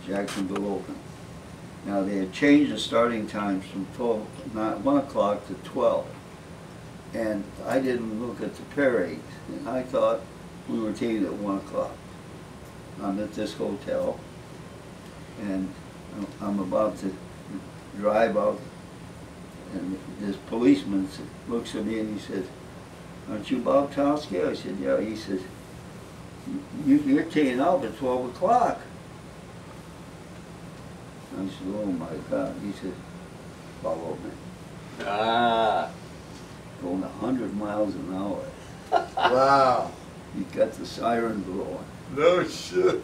Jacksonville Open. Now they had changed the starting times from 1 o'clock to 12. And I didn't look at the parade, and I thought we were teeing at 1 o'clock. I'm at this hotel, and I'm about to drive out, and this policeman looks at me and he says, "Aren't you Bob Toski?" I said, "Yeah." He says, "You're teeing off at 12 o'clock. I said, "Oh my God." He said, "Follow me." Ah. Going 100 miles an hour. Wow. He got the siren blowing. No shit.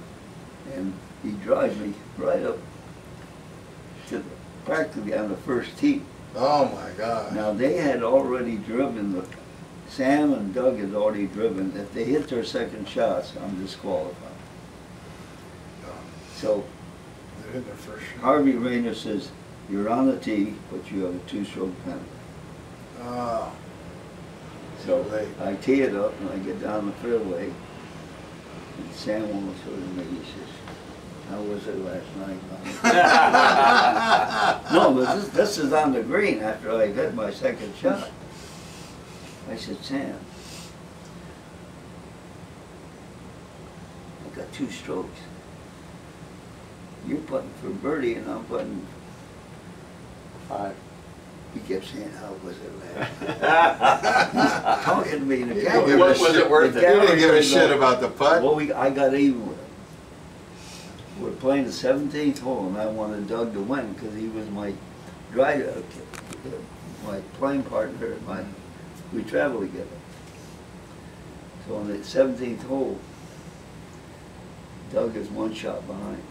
And he drives me right up to practically on the first tee. Oh my God. Now they had already driven, Sam and Doug had already driven. If they hit their second shots, I'm disqualified. They So hit their first shot. Harvey Rayner says, "You're on the tee, but you have a 2-stroke penalty." Oh. So I tee it up and I get down the fairway, and Sam almost looked at me. He says, "How was it last night?" No, but this is on the green after I hit my second shot. I said, "Sam, I got 2 strokes. You're putting for birdie and I'm putting 5. He kept saying, "How was it last night?" He's talking to me in the camera. What was it worth? You didn't give a shit about the putt? Well, I got even with him. We're playing the 17th hole, and I wanted Doug to win because he was my driver, my playing partner. We travel together. So on the 17th hole, Doug is 1 shot behind,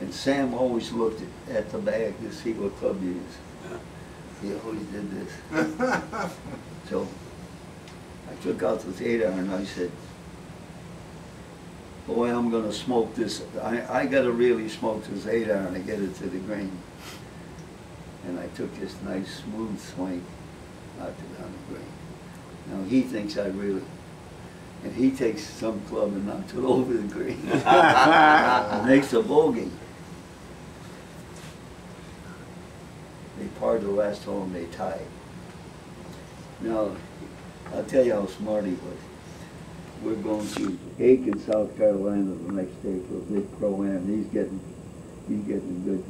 and Sam always looked at the bag to see what club he used. He always did this. So I took out this 8-iron and I said, "Boy, I'm going to smoke this. I got to really smoke this 8-iron to get it to the green." And I took this nice smooth swing, knocked it down the green. Now he thinks I really, and he takes some club and knocks it over the green. Makes a bogey. They parred the last hole and they tied. Now, I'll tell you how smart he was. We're going to Aiken, South Carolina the next day for a big pro-am. He's getting good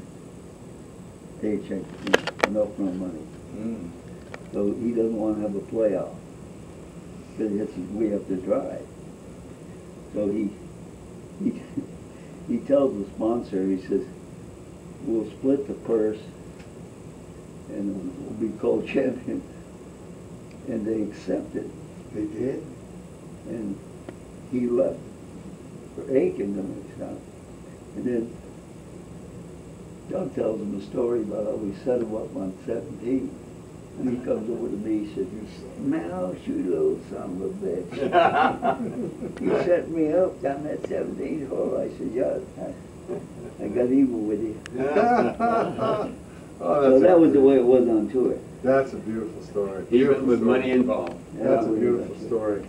paycheck, enough for money. So he doesn't want to have a playoff because we have to drive. So he tells the sponsor, he says, "We'll split the purse and we'll be co-champion." And they accepted. They did? And he left for Aiken the next time. And then Doug tells him a story about how we set him up on 17. And he comes over to me, he says, "Man, I'll shoot you, little son of a bitch." You set me up on that 17th hole. I said, "Yeah, I got even with you." Oh, So that was the way it was on tour. That's a beautiful story. Even with money involved. That's a beautiful story.